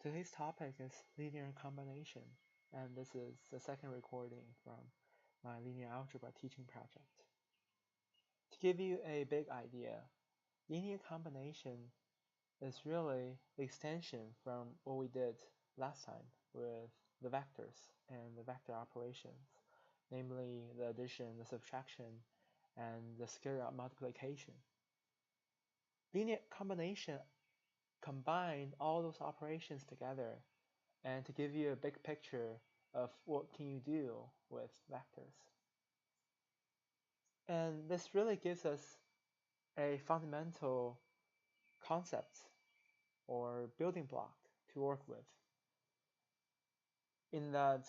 Today's topic is linear combination, and this is the second recording from my linear algebra teaching project. To give you a big idea, linear combination is really the extension from what we did last time with the vectors and the vector operations, namely the addition, the subtraction, and the scalar multiplication. Linear combination combine all those operations together and to give you a big picture of what can you do with vectors. And this really gives us a fundamental concept or building block to work with, in that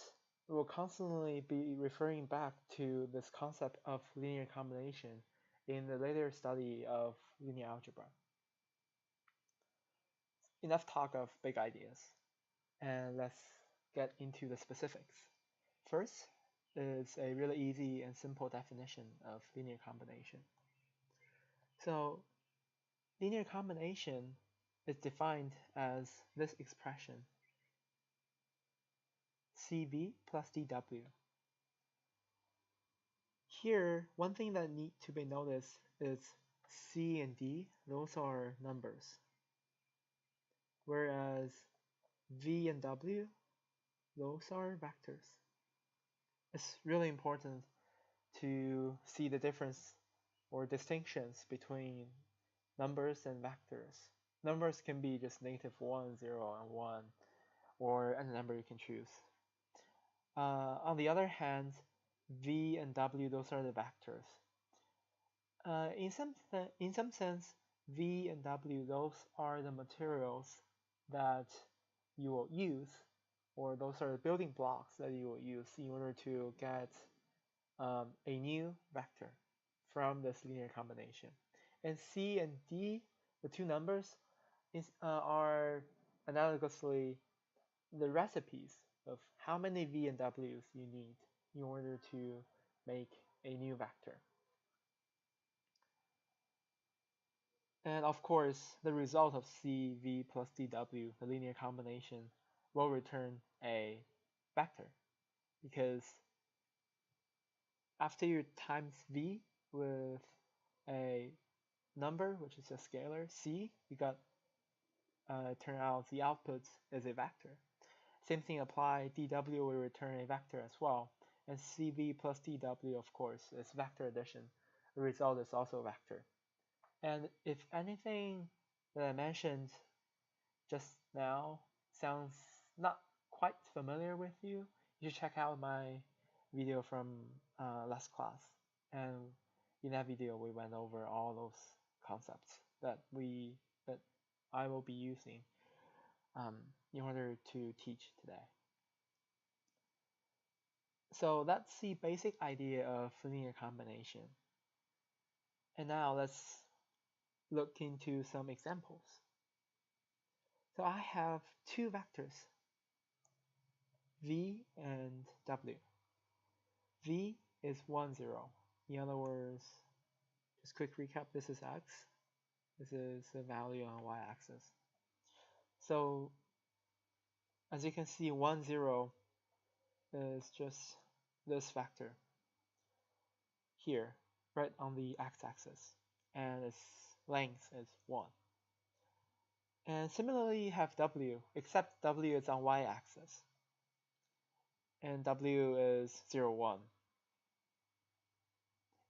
we'll constantly be referring back to this concept of linear combination in the later study of linear algebra. Enough talk of big ideas, and let's get into the specifics. First is a really easy and simple definition of linear combination. So linear combination is defined as this expression, CV plus dW. Here, one thing that needs to be noticed is C and D, those are numbers, whereas V and W, those are vectors. It's really important to see the difference or distinctions between numbers and vectors. Numbers can be just -1, 0, and 1, or any number you can choose. On the other hand, V and W, those are the vectors. In some sense, V and W, those are the materials that you will use, or those are the building blocks that you will use in order to get a new vector from this linear combination. And C and D, the two numbers, are analogously the recipes of how many V and W's you need in order to make a new vector. And of course, the result of CV plus DW, the linear combination, will return a vector, because after you times V with a number, which is a scalar, C, you got turn out the output is a vector. Same thing apply, dw will return a vector as well, and cv plus dw, of course, is vector addition. The result is also a vector. And if anything that I mentioned just now sounds not quite familiar with you, you should check out my video from last class. And in that video, we went over all those concepts that I will be using in order to teach today. So that's the basic idea of linear combination. And now let's look into some examples. So I have two vectors, v and w. V is 1, 0. In other words, just quick recap, this is x, this is the value on y-axis. So as you can see, 1, 0 is just this vector here, right on the x-axis, and its length is 1. And similarly, you have w, except w is on y-axis, and w is 0, 1.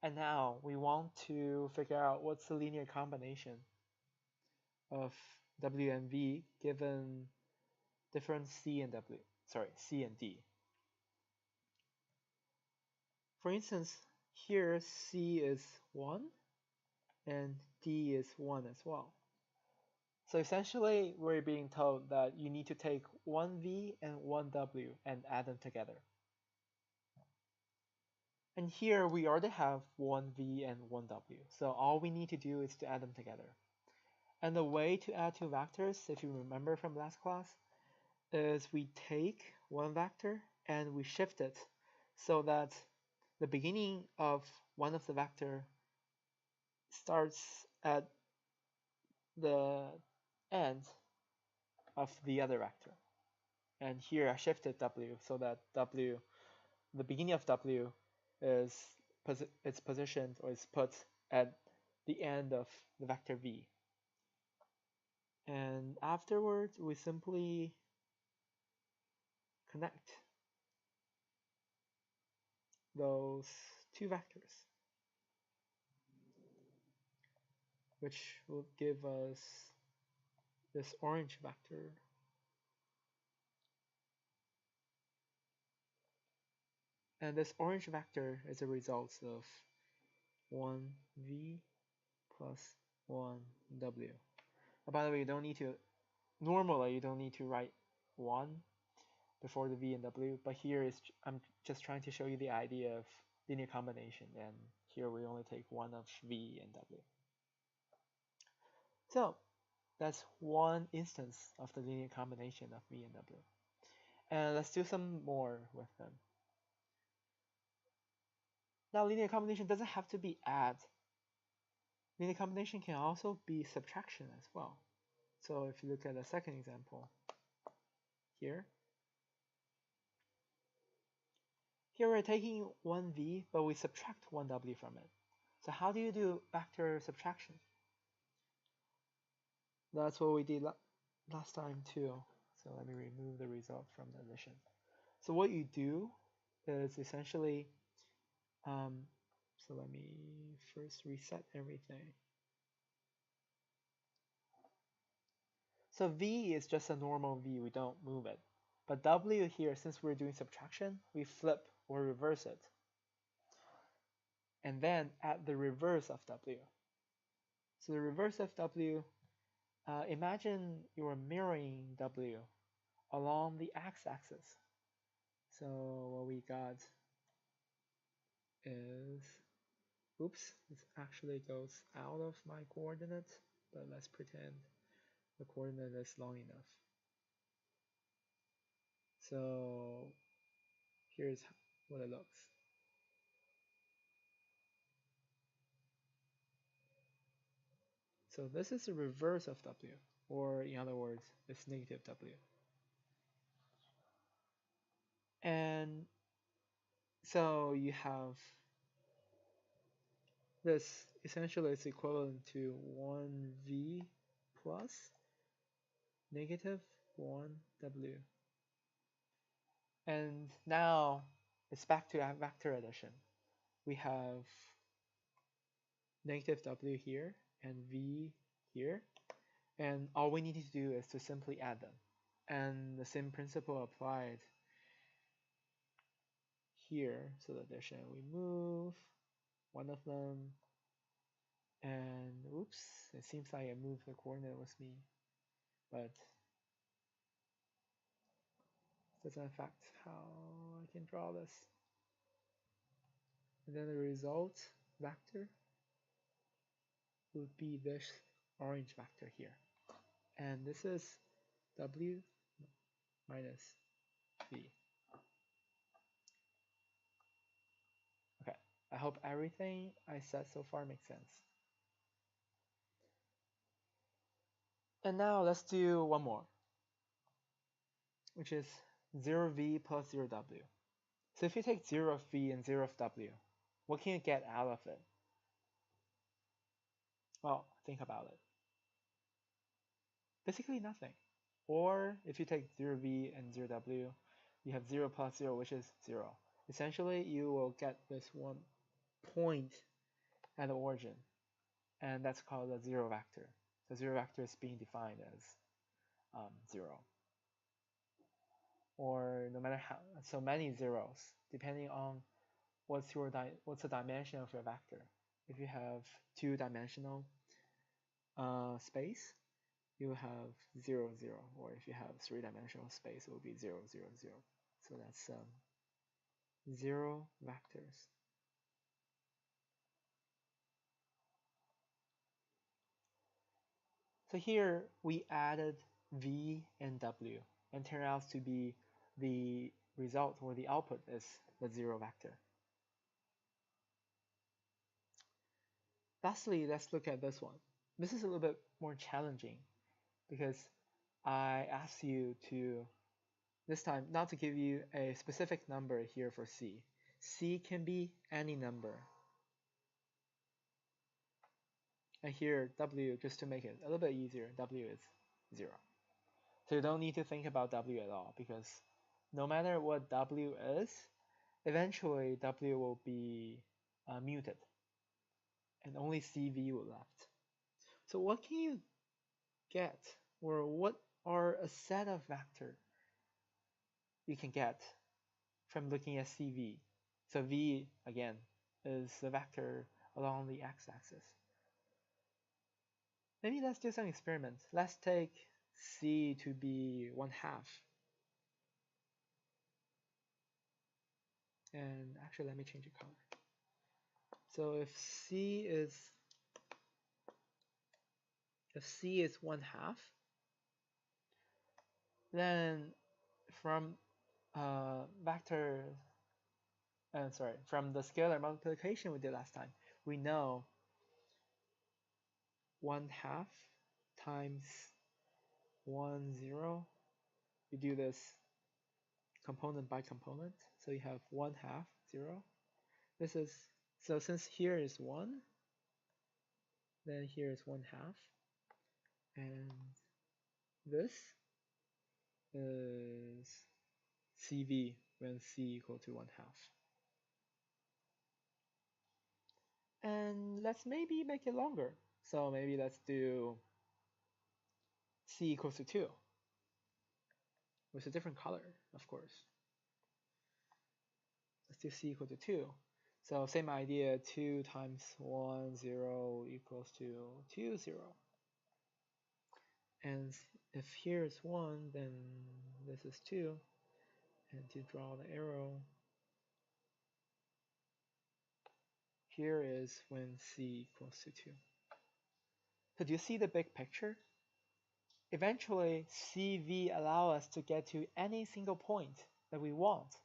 And now we want to figure out what's the linear combination of w and v given different c and d. For instance, here c is 1 and d is 1 as well. So essentially, we're being told that you need to take 1v and 1w and add them together. And here we already have 1v and 1w, so all we need to do is to add them together. And the way to add two vectors, if you remember from last class, is we take one vector and we shift it so that the beginning of one of the vector starts at the end of the other vector. And here I shifted W so that W, the beginning of W is it's positioned or is put at the end of the vector V. And afterwards, we simply connect those two vectors, which will give us this orange vector. And this orange vector is a result of 1v plus 1w. By the way, you don't need to, normally you don't need to write 1 before the v and w, but here is I'm just trying to show you the idea of linear combination, and here we only take one of v and w. So that's one instance of the linear combination of v and w. And let's do some more with them. Now linear combination doesn't have to be add. Linear combination can also be subtraction as well. So if you look at the second example here, we're taking 1v, but we subtract 1w from it. So how do you do vector subtraction? That's what we did last time too. So let me remove the result from the addition. So what you do is essentially, so let me first reset everything. So v is just a normal v, we don't move it. But w here, since we're doing subtraction, we flip or reverse it. And then add the reverse of w. So the reverse of w, imagine you're mirroring w along the x-axis. So what we got is, oops, this actually goes out of my coordinate, but let's pretend the coordinate is long enough. So here's what it looks. So this is the reverse of w, or in other words, it's negative w. And so you have this essentially is equivalent to 1v plus negative 1w. And now it's back to vector addition. We have negative w here and v here, and all we need to do is to simply add them. And the same principle applied here. So the addition, we move one of them, and oops, it seems like I moved the coordinate with me, but doesn't affect how I can draw this. And then the result vector would be this orange vector here. And this is w minus v. Okay, I hope everything I said so far makes sense. And now let's do one more, which is 0v plus 0w. So if you take 0 of v and 0 of w, what can you get out of it? Well, think about it. Basically nothing. Or if you take 0v and 0w, you have 0 plus 0, which is 0. Essentially, you will get this one point at the origin, and that's called a zero vector. The zero vector is being defined as 0. Or no matter how, so many zeros, depending on what's the dimension of your vector. If you have two-dimensional space, you have 0, 0, or if you have three-dimensional space, it will be 0, 0, 0. So that's 0 vectors. So here we added v and w, and turned out to be the result or the output is the 0 vector. Lastly, let's look at this one. This is a little bit more challenging because I ask you to, this time, not to give you a specific number here for C. C can be any number. And here, W, just to make it a little bit easier, W is 0. So you don't need to think about W at all, because no matter what W is, eventually W will be muted, and only CV will left. So what can you get, or what are a set of vector you can get from looking at CV? So V, again, is the vector along the x-axis. Maybe let's do some experiments. Let's take C to be 1/2. And actually, let me change the color. So if C is 1/2, then from from the scalar multiplication we did last time, we know 1/2 times 1, 0. You do this component by component, so you have 1/2, 0. This is, so since here is 1, then here is 1/2, and this is CV when C equal to 1/2. And let's maybe make it longer. So maybe let's do C equals to 2 with a different color, of course. Let's do C equal to 2. So same idea, 2 times 1, 0 equals to 2, 0. And if here is 1, then this is 2. And to draw the arrow, here is when C equals to 2. So do you see the big picture? Eventually, CV allow us to get to any single point that we want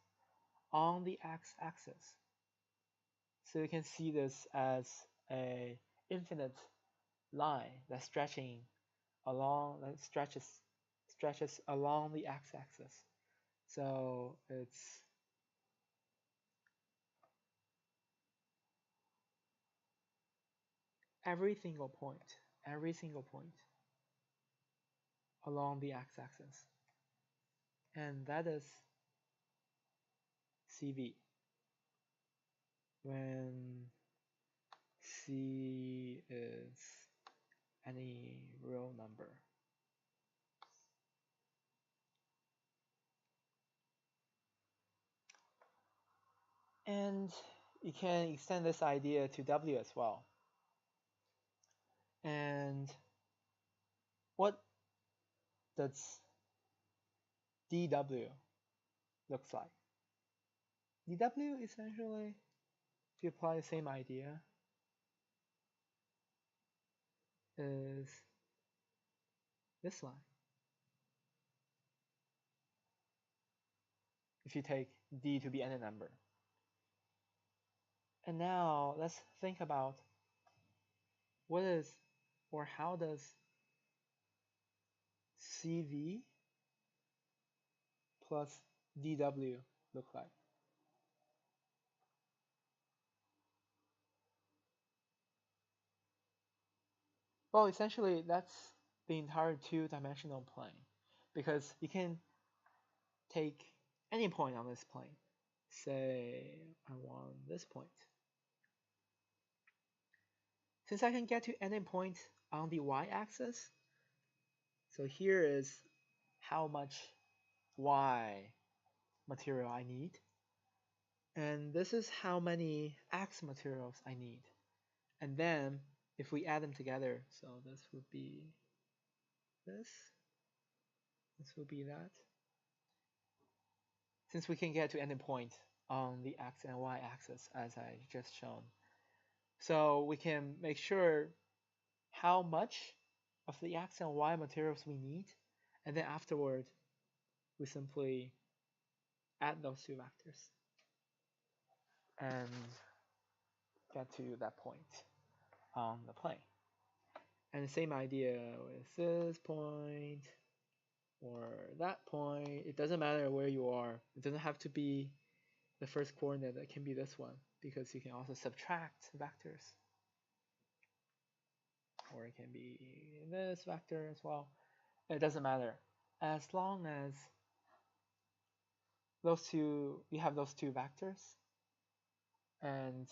on the x-axis. So you can see this as a infinite line that's stretches along the x-axis. So it's every single point along the x-axis, and that is CV when C is any real number. And you can extend this idea to W as well. And what does dW looks like? dW essentially, if you apply the same idea, is this line. If you take D to be any number. And now let's think about what is, or how does CV plus dW look like? Well, essentially that's the entire two-dimensional plane, because you can take any point on this plane. Say I want this point. Since I can get to any point on the y-axis, so here is how much y material I need, and this is how many x materials I need. And then if we add them together, so this would be this would be that. Since we can get to any point on the x and y axis as I just shown, so we can make sure how much of the x and y materials we need, and then afterward we simply add those two vectors and get to that point on the plane. And the same idea with this point or that point. It doesn't matter where you are. It doesn't have to be the first coordinate. It can be this one because you can also subtract vectors, or it can be this vector as well. It doesn't matter as long as you have those two vectors and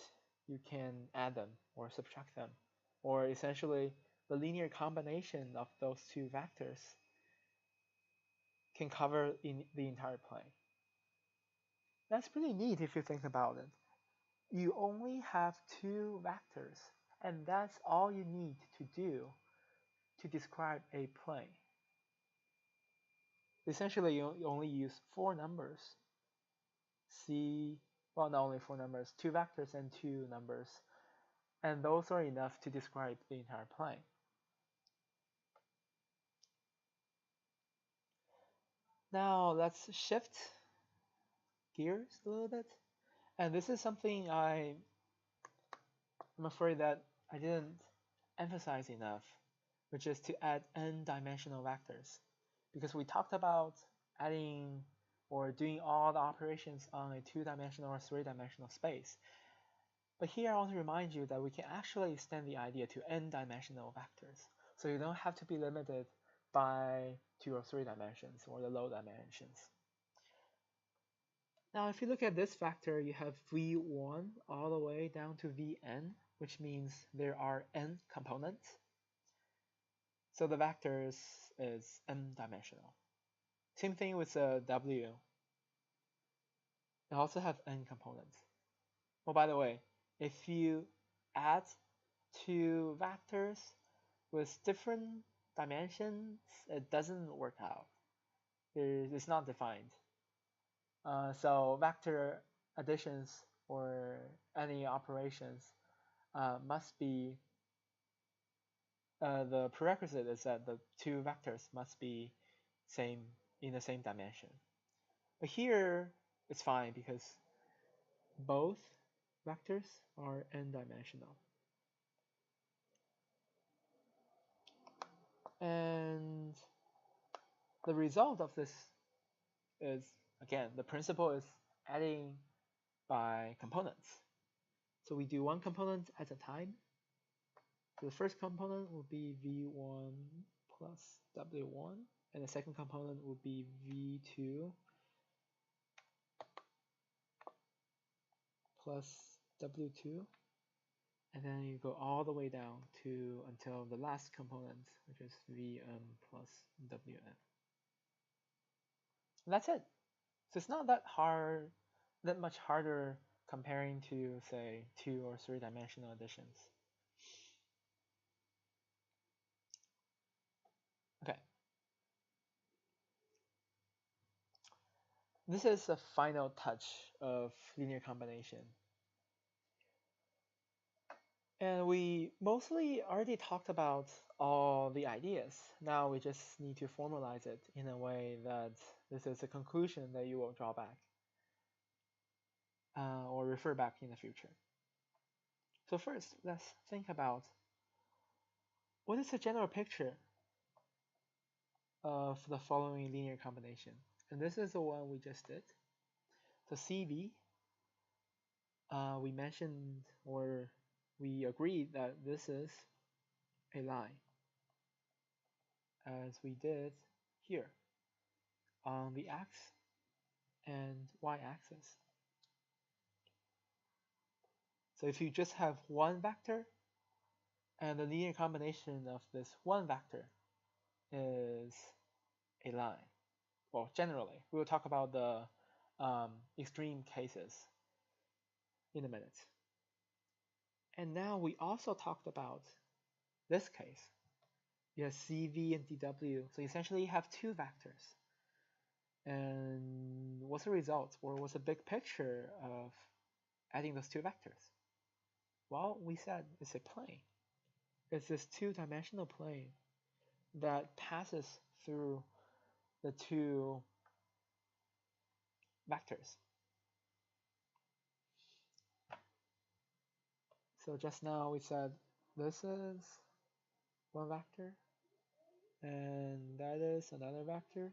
you can add them or subtract them, or essentially the linear combination of those two vectors can cover in the entire plane. That's pretty neat if you think about it. You only have two vectors, and that's all you need to do to describe a plane. Essentially, you only use four numbers. Well, not only four numbers, two vectors and two numbers, and those are enough to describe the entire plane. Now let's shift gears a little bit. And this is something I'm afraid that I didn't emphasize enough, which is to add n-dimensional vectors. Because we talked about adding or doing all the operations on a two-dimensional or three-dimensional space. But here I want to remind you that we can actually extend the idea to n-dimensional vectors. So you don't have to be limited by 2 or 3 dimensions or the low dimensions. Now if you look at this vector, you have v1 all the way down to vn, which means there are n components. So the vectors is n-dimensional. Same thing with the w. It also have n components. Oh, by the way, if you add two vectors with different dimensions, it doesn't work out. It's not defined. So vector additions or any operations must be the prerequisite is that the two vectors must be in the same dimension. But here it's fine because both vectors are n-dimensional. And the result of this is, again, the principle is adding by components. So we do one component at a time. So the first component will be v1 plus w1, and the second component will be v2 plus w2, and then you go all the way down to until the last component, which is vm plus wn. And that's it. So it's not that much harder comparing to, say, 2 or 3 dimensional additions. Okay. This is the final touch of linear combination. And we mostly already talked about all the ideas. Now we just need to formalize it in a way that this is a conclusion that you will draw back or refer back in the future. So first, let's think about what is the general picture of the following linear combination. And this is the one we just did. So CV, we mentioned or we agreed that this is a line, as we did here on the x and y-axis. So if you just have one vector and the linear combination of this one vector is a line, well, generally, we will talk about the extreme cases in a minute. And now we also talked about this case. You have CV and DW, so essentially you have two vectors. And what's the result, or what's the big picture of adding those two vectors? Well, we said it's a plane. It's this two-dimensional plane that passes through the two vectors. So just now we said this is one vector and that is another vector.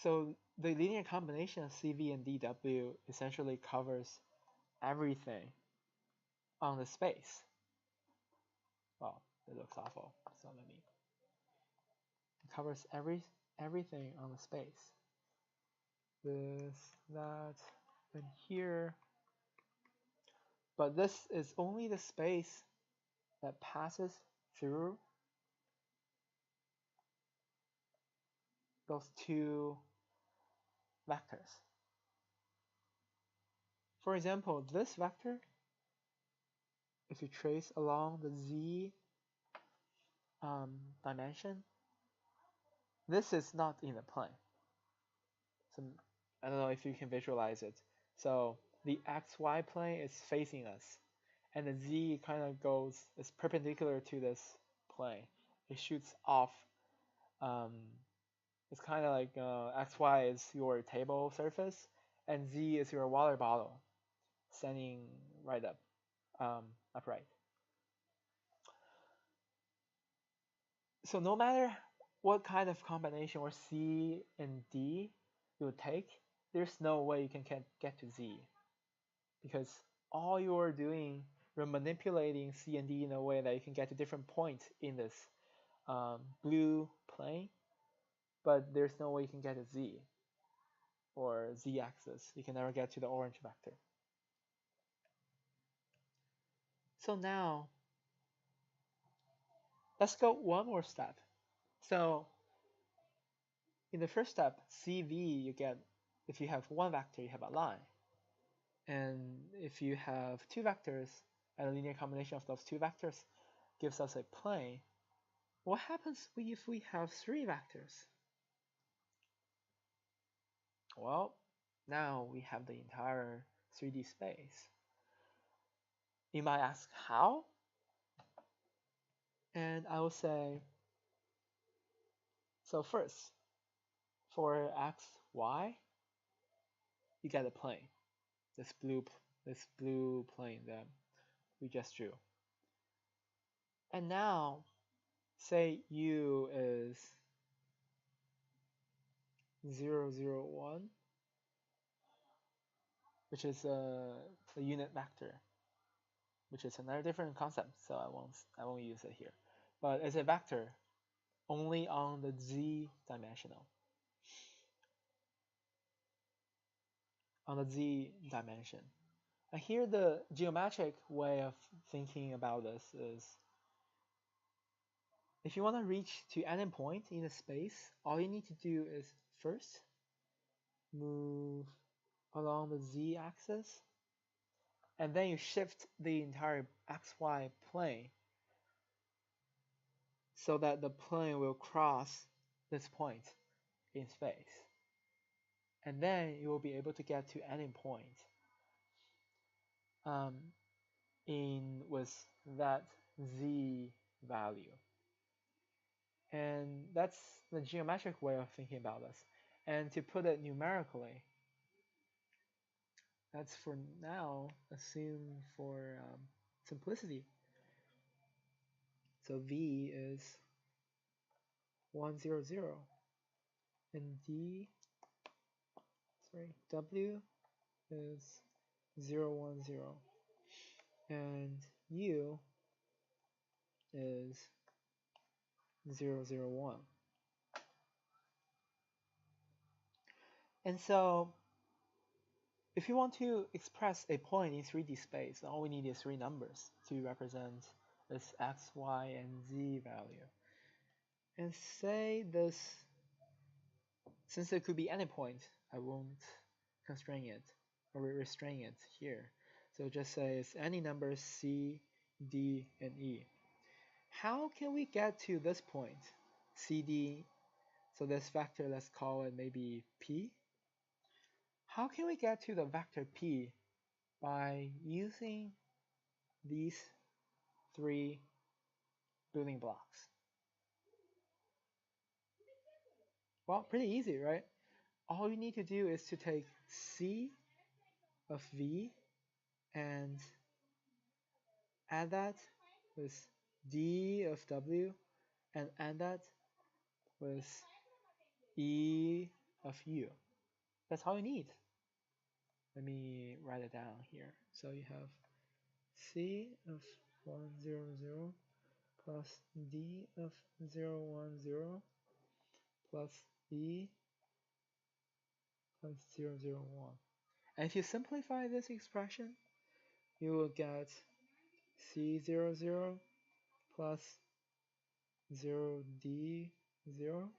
So the linear combination of CV and DW essentially covers everything on the space. Well, it looks awful, so let me. It covers everything on the space. This, that, and here. But this is only the space that passes through those two vectors. For example, this vector, if you trace along the z dimension, this is not in the plane. So I don't know if you can visualize it. So the xy plane is facing us, and the z kind of goes, it's perpendicular to this plane. It shoots off. It's kind of like xy is your table surface, and z is your water bottle, standing right up, upright. So no matter what kind of combination or C and D you take, there's no way you can get to Z, because all you're doing, you're manipulating C and D in a way that you can get to different points in this blue plane, but there's no way you can get to Z or Z axis. You can never get to the orange vector. So now let's go one more step. So in the first step, CV, you get, if you have one vector, you have a line. And if you have two vectors, and a linear combination of those two vectors gives us a plane, what happens if we have three vectors? Well, now we have the entire 3D space. You might ask how? And I will say, so first, for x, y, you get a plane, this blue plane that we just drew. And now, say u is 0, 0, 1, which is a unit vector, which is another different concept, so I won't use it here. But it's a vector only on the z dimensional. On the z dimension. And here the geometric way of thinking about this is, if you want to reach to any point in the space, all you need to do is first move along the z-axis, and then you shift the entire xy plane so that the plane will cross this point in space. And then you will be able to get to any point with that z value. And that's the geometric way of thinking about this. And to put it numerically, let's for now assume for simplicity. So V is 1, 0, 0, and W is 0, 1, 0, and U is 0, 0, 1. And so if you want to express a point in 3D space, all we need is three numbers to represent this x, y, and z value. And say this, since it could be any point, I won't constrain it or restrain it here. So just say it's any number c, d, and e. How can we get to this point, cd? So this vector, let's call it maybe p. How can we get to the vector p by using these three building blocks? Well, pretty easy, right? All you need to do is to take c of v and add that with d of w and add that with e of u. That's all you need. Let me write it down here. So you have c of 1, 0, 0 plus d of 0, 1, 0 plus e of 0, 0, 1. And if you simplify this expression, you will get c0, 0 plus 0d0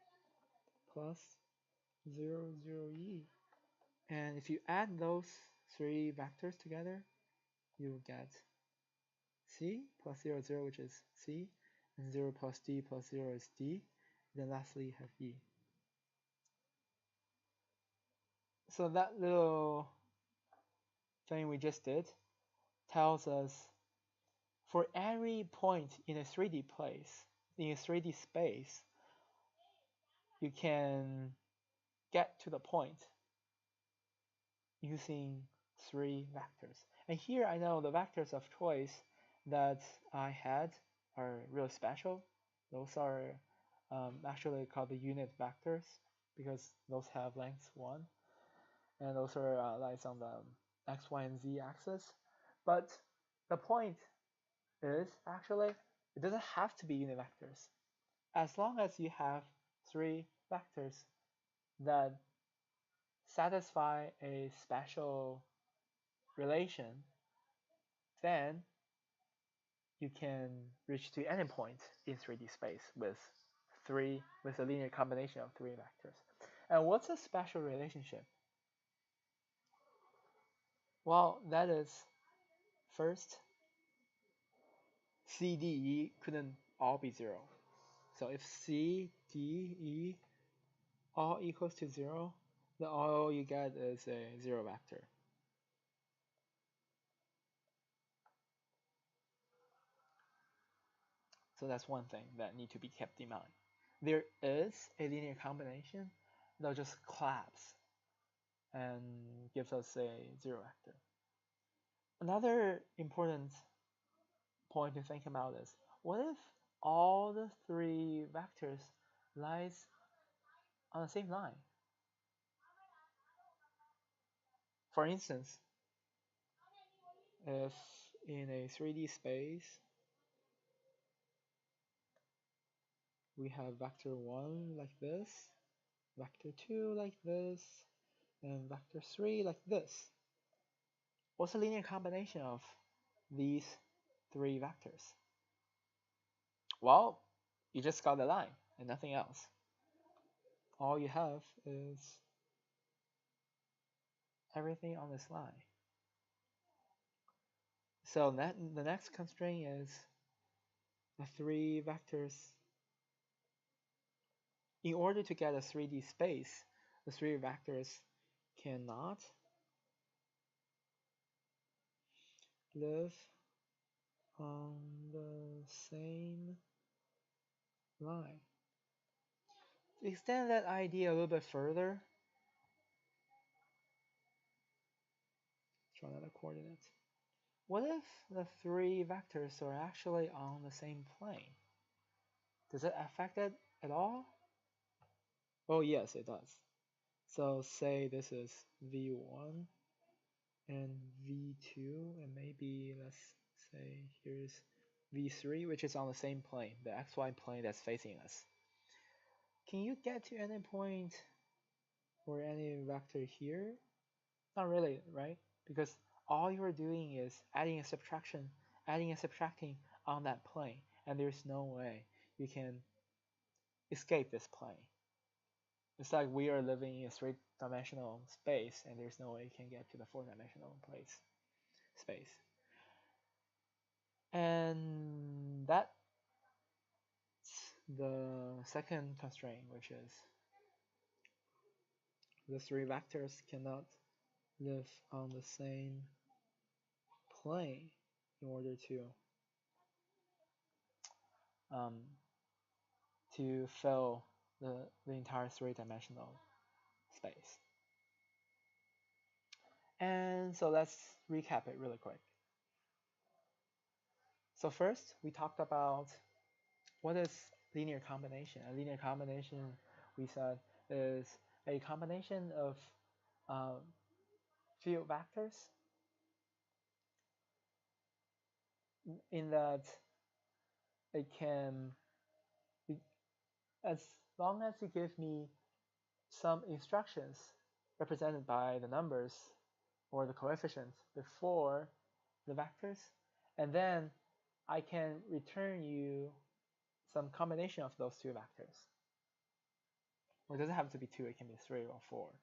plus 0, 0e. And if you add those three vectors together, you will get c plus 0, 0, which is c, and 0 plus d plus 0 is d. Then lastly, you have e. So that little thing we just did tells us for every point in a 3D place, in a 3D space, you can get to the point using three vectors. And here I know the vectors of choice that I had are really special. Those are actually called the unit vectors because those have length 1, and those are lies on the x, y, and z axis. But the point is actually it doesn't have to be unit vectors. As long as you have three vectors that satisfy a special relation, then you can reach to any point in 3D space with a linear combination of three vectors. And what's a special relationship? Well, that is first, C, D, E couldn't all be 0. So if C, D, E all equals to 0, then all you get is a 0 vector. So that's one thing that need to be kept in mind. There is a linear combination that'll just collapse and gives us a 0 vector. Another important point to think about is, what if all the three vectors lies on the same line? For instance, if in a 3D space we have vector 1 like this, vector 2 like this, and vector 3 like this, what's the linear combination of these three vectors? Well, you just got the line and nothing else. All you have is everything on this line. So that the next constraint is the three vectors. In order to get a 3D space, the three vectors cannot live on the same line. To extend that idea a little bit further, draw another coordinate. What if the three vectors are actually on the same plane? Does it affect it at all? Oh yes, it does. So say this is V1 and V2, and maybe let's say here's V3, which is on the same plane, the xy plane that's facing us. Can you get to any point or any vector here? Not really, right? Because all you're doing is adding and subtracting on that plane, and there's no way you can escape this plane. It's like we are living in a three-dimensional space, and there's no way you can get to the four-dimensional space. And that's the second constraint, which is the three vectors cannot live on the same plane in order to fill the entire three-dimensional space. And so let's recap it really quick. So first, we talked about what is linear combination. A linear combination, we said, is a combination of field vectors in that it can, as long as you give me some instructions represented by the numbers or the coefficients before the vectors, and then I can return you some combination of those two vectors. Or it doesn't have to be two, it can be 3 or 4.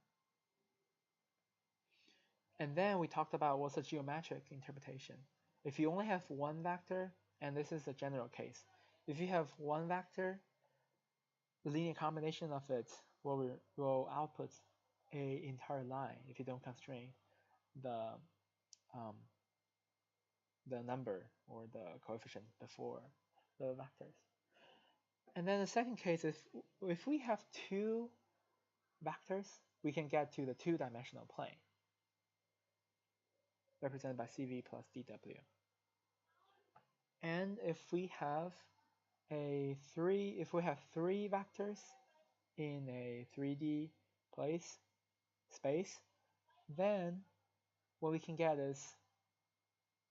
And then we talked about what's a geometric interpretation. If you only have one vector, and this is a general case, if you have one vector, the linear combination of it will output a entire line if you don't constrain the number or the coefficient before the vectors. And then the second case is if we have two vectors, we can get to the two-dimensional plane represented by CV plus DW. And if we have three vectors in a 3D space, then what we can get is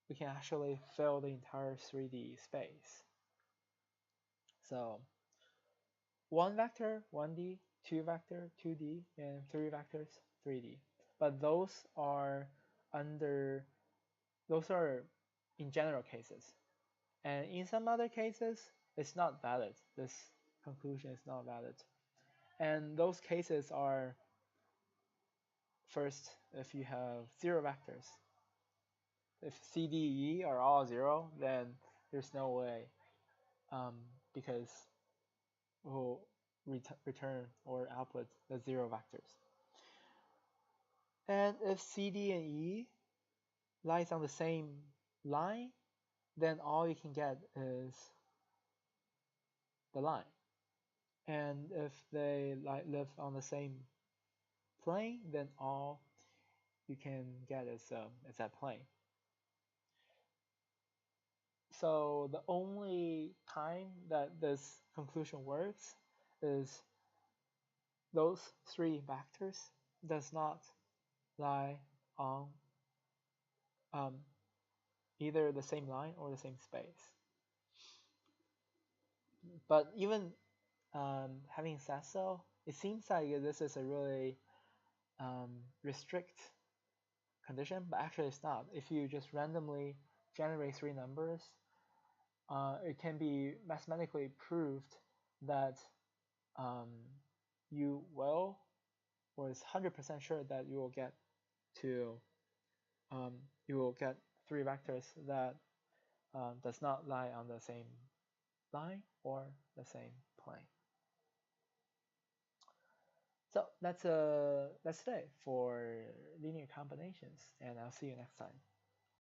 we can actually fill the entire 3D space. So one vector, 1D, two vector, 2D, and three vectors, 3D. But those are in general cases. And in some other cases, it's not valid. This conclusion is not valid. And those cases are, first, if you have zero vectors. If C, D, E are all zero, then there's no way, because we'll return or output the zero vectors. And if C, D, and E lies on the same line, then all you can get is the line. And if they live on the same plane, then all you can get is that plane. So the only time that this conclusion works is those three vectors does not lie on either the same line or the same space. But even having said so, it seems like this is a really restrict condition, but actually it's not. If you just randomly generate three numbers, it can be mathematically proved that you will, or is 100% sure that you will get three vectors that does not lie on the same line or the same plane. So that's it for linear combinations, and I'll see you next time.